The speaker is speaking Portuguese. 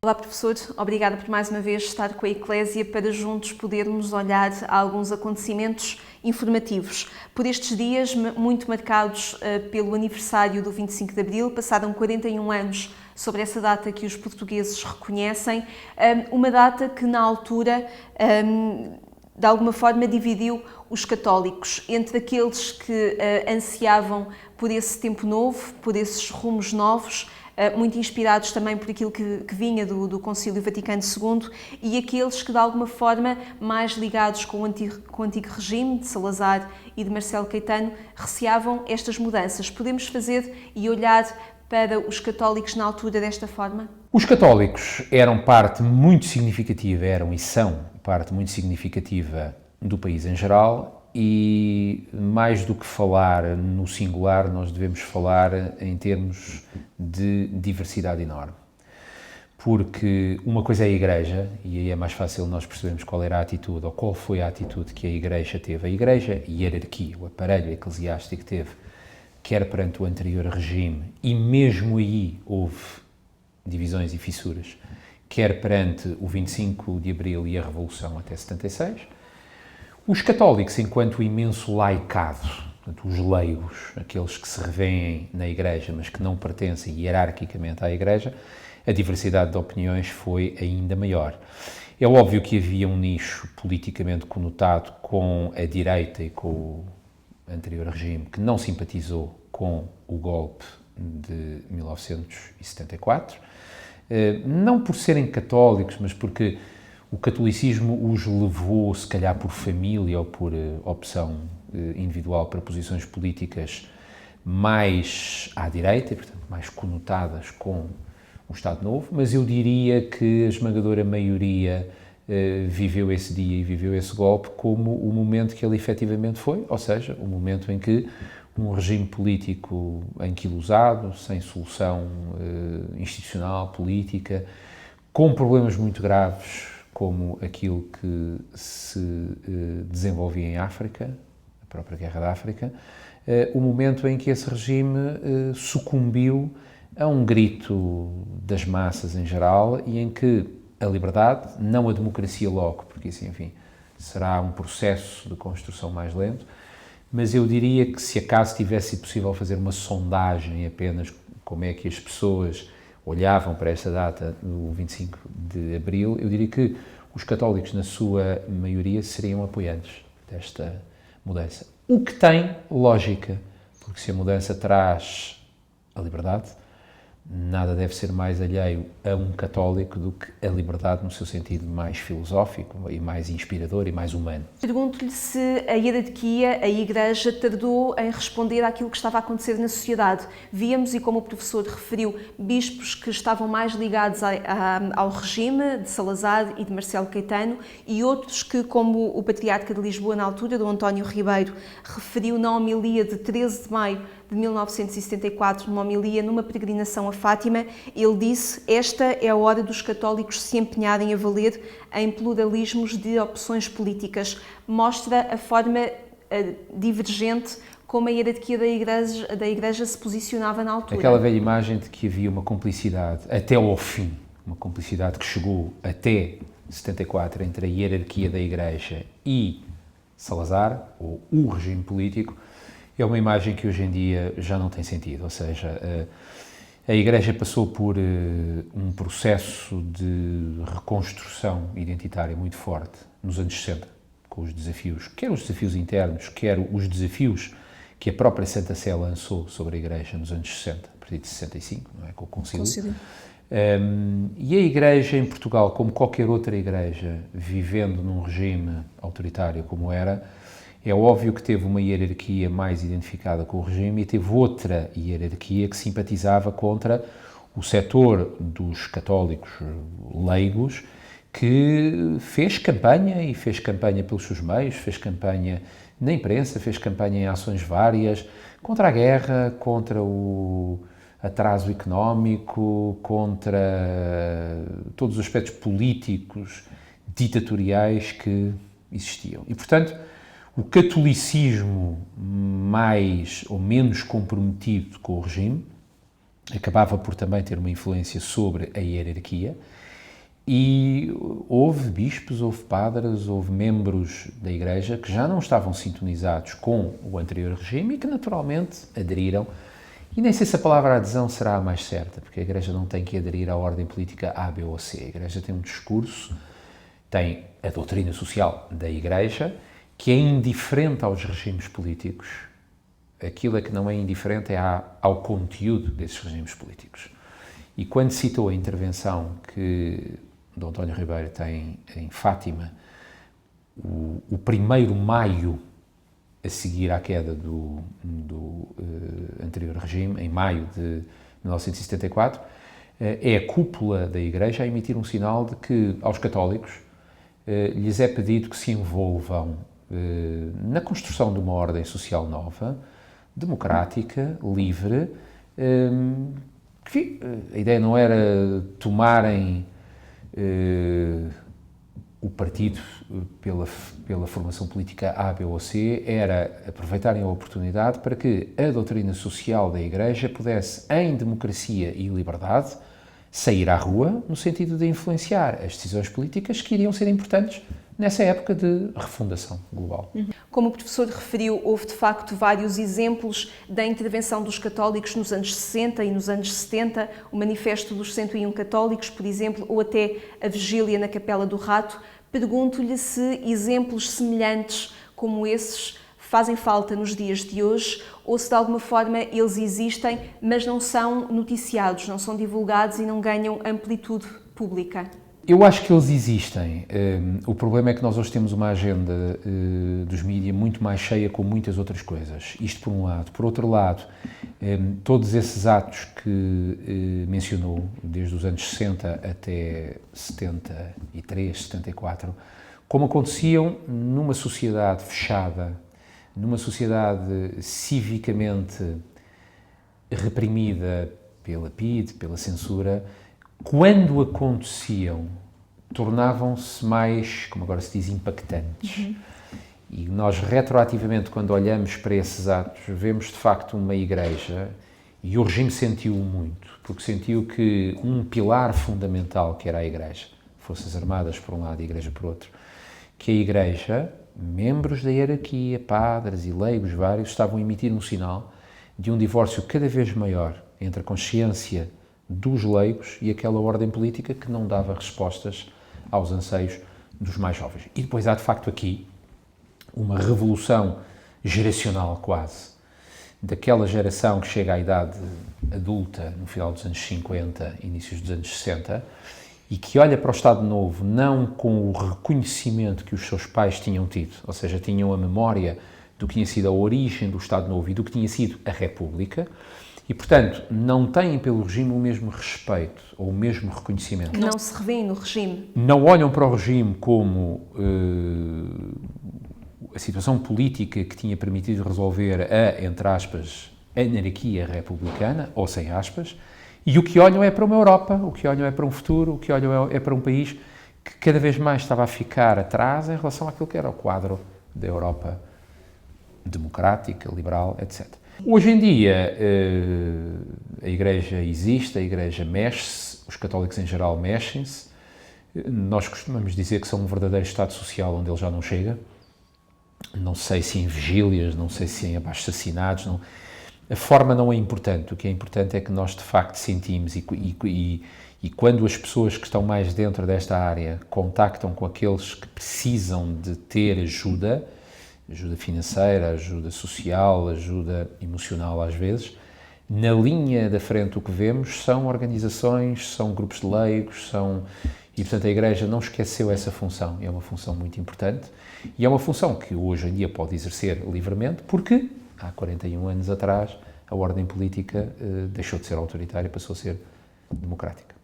Olá, professor. Obrigada por mais uma vez estar com a Eclésia para juntos podermos olhar a alguns acontecimentos informativos. Por estes dias muito marcados pelo aniversário do 25 de Abril, passaram 41 anos sobre essa data que os portugueses reconhecem, uma data que na altura de alguma forma dividiu os católicos entre aqueles que ansiavam por esse tempo novo, por esses rumos novos, muito inspirados também por aquilo que vinha do Concílio Vaticano II, e aqueles que de alguma forma mais ligados com o antigo regime de Salazar e de Marcelo Caetano receavam estas mudanças. Podemos fazer e olhar para os católicos na altura desta forma? Os católicos eram parte muito significativa, eram e são parte muito significativa do país em geral, e mais do que falar no singular, nós devemos falar em termos de diversidade enorme. Porque uma coisa é a Igreja, e aí é mais fácil nós percebermos qual era a atitude, ou qual foi a atitude que a Igreja teve. A Igreja e a hierarquia, o aparelho eclesiástico teve, quer perante o anterior regime, e mesmo aí houve divisões e fissuras, quer perante o 25 de Abril e a Revolução até 76, os católicos, enquanto imenso laicado, portanto, os leigos, aqueles que se revêem na Igreja, mas que não pertencem hierarquicamente à Igreja, a diversidade de opiniões foi ainda maior. É óbvio que havia um nicho politicamente conotado com a direita e com o anterior regime, que não simpatizou com o golpe de 1974, não por serem católicos, mas porque o catolicismo os levou, se calhar por família ou por opção individual, para posições políticas mais à direita, e, portanto, mais conotadas com o Estado Novo, mas eu diria que a esmagadora maioria viveu esse dia e viveu esse golpe como o momento que ele efetivamente foi, ou seja, o momento em que um regime político anquilosado, sem solução institucional, política, com problemas muito graves, como aquilo que se desenvolvia em África, a própria Guerra da África, o momento em que esse regime sucumbiu a um grito das massas em geral, e em que a liberdade, não a democracia logo, porque isso, enfim, será um processo de construção mais lento, mas eu diria que se acaso tivesse sido possível fazer uma sondagem apenas como é que as pessoas olhavam para esta data do 25 de Abril, eu diria que os católicos, na sua maioria, seriam apoiantes desta mudança. O que tem lógica, porque se a mudança traz a liberdade, nada deve ser mais alheio a um católico do que a liberdade no seu sentido mais filosófico e mais inspirador e mais humano. Pergunto-lhe se a hierarquia, a Igreja, tardou em responder àquilo que estava a acontecer na sociedade. Víamos, e como o professor referiu, bispos que estavam mais ligados ao regime de Salazar e de Marcelo Caetano, e outros que, como o patriarca de Lisboa na altura, Dom António Ribeiro, referiu na homilia de 13 de maio de 1974, numa homilia numa peregrinação a Fátima, ele disse: "Esta é a hora dos católicos se empenharem a valer em pluralismos de opções políticas." Mostra a forma divergente como a hierarquia da Igreja se posicionava na altura. Aquela velha imagem de que havia uma cumplicidade até ao fim, uma cumplicidade que chegou até 74 entre a hierarquia da Igreja e Salazar, ou o regime político, é uma imagem que hoje em dia já não tem sentido. Ou seja, a Igreja passou por um processo de reconstrução identitária muito forte nos anos 60, com os desafios, quer os desafios internos, quer os desafios que a própria Santa Sé lançou sobre a Igreja nos anos 60, a partir de 65, não é? Com o Concílio. E a Igreja em Portugal, como qualquer outra Igreja, vivendo num regime autoritário como era, é óbvio que teve uma hierarquia mais identificada com o regime e teve outra hierarquia que simpatizava contra o setor dos católicos leigos, que fez campanha, e fez campanha pelos seus meios, fez campanha na imprensa, fez campanha em ações várias, contra a guerra, contra o atraso económico, contra todos os aspectos políticos, ditatoriais que existiam. E, portanto, o catolicismo mais ou menos comprometido com o regime acabava por também ter uma influência sobre a hierarquia, E houve bispos, houve padres, houve membros da Igreja que já não estavam sintonizados com o anterior regime e que naturalmente aderiram. E nem sei se a palavra adesão será a mais certa, porque a Igreja não tem que aderir à ordem política A, B ou C. A Igreja tem um discurso, tem a doutrina social da Igreja, que é indiferente aos regimes políticos. Aquilo que não é indiferente é ao conteúdo desses regimes políticos. E quando citou a intervenção que Dom António Ribeiro tem em Fátima, o 1º maio a seguir à queda do anterior regime, em maio de 1974, é a cúpula da Igreja a emitir um sinal de que aos católicos lhes é pedido que se envolvam na construção de uma ordem social nova, democrática, livre. A ideia não era tomarem o partido pela formação política A, B ou C, era aproveitarem a oportunidade para que a doutrina social da Igreja pudesse, em democracia e liberdade, sair à rua no sentido de influenciar as decisões políticas que iriam ser importantes nessa época de refundação global. Como o professor referiu, houve de facto vários exemplos da intervenção dos católicos nos anos 60 e nos anos 70, o Manifesto dos 101 Católicos, por exemplo, ou até a Vigília na Capela do Rato. Pergunto-lhe se exemplos semelhantes como esses fazem falta nos dias de hoje ou se de alguma forma eles existem, mas não são noticiados, não são divulgados e não ganham amplitude pública. Eu acho que eles existem. O problema é que nós hoje temos uma agenda dos mídias muito mais cheia com muitas outras coisas. Isto por um lado. Por outro lado, todos esses atos que mencionou, desde os anos 60 até 73, 74, como aconteciam numa sociedade fechada, numa sociedade civicamente reprimida pela PIDE, pela censura, quando aconteciam, tornavam-se mais, como agora se diz, impactantes. E nós, retroativamente, quando olhamos para esses atos, vemos de facto uma Igreja, e o regime sentiu muito, porque sentiu que um pilar fundamental, que era a Igreja, Forças Armadas por um lado e a Igreja por outro, que a Igreja, membros da hierarquia, padres e leigos vários, estavam a emitir um sinal de um divórcio cada vez maior entre a consciência dos leigos e aquela ordem política que não dava respostas aos anseios dos mais jovens. E depois há, de facto, aqui uma revolução geracional quase, daquela geração que chega à idade adulta no final dos anos 50, inícios dos anos 60, e que olha para o Estado Novo não com o reconhecimento que os seus pais tinham tido, ou seja, tinham a memória do que tinha sido a origem do Estado Novo e do que tinha sido a República, e, portanto, não têm pelo regime o mesmo respeito ou o mesmo reconhecimento. Não se revêem no regime. Não olham para o regime como a situação política que tinha permitido resolver a, entre aspas, anarquia republicana, ou sem aspas, e o que olham é para uma Europa, o que olham é para um futuro, o que olham é para um país que cada vez mais estava a ficar atrás em relação àquilo que era o quadro da Europa democrática, liberal, etc. Hoje em dia, a Igreja existe, a Igreja mexe-se, os católicos em geral mexem-se. Nós costumamos dizer que são um verdadeiro Estado Social onde ele já não chega. Não sei se em vigílias, não sei se em abaixo-assinados. Não. A forma não é importante. O que é importante é que nós, de facto, sentimos e quando as pessoas que estão mais dentro desta área contactam com aqueles que precisam de ter ajuda financeira, ajuda social, ajuda emocional às vezes, na linha da frente o que vemos são organizações, são grupos de leigos, e portanto a Igreja não esqueceu essa função, é uma função muito importante e é uma função que hoje em dia pode exercer livremente porque há 41 anos atrás a ordem política deixou de ser autoritária e passou a ser democrática.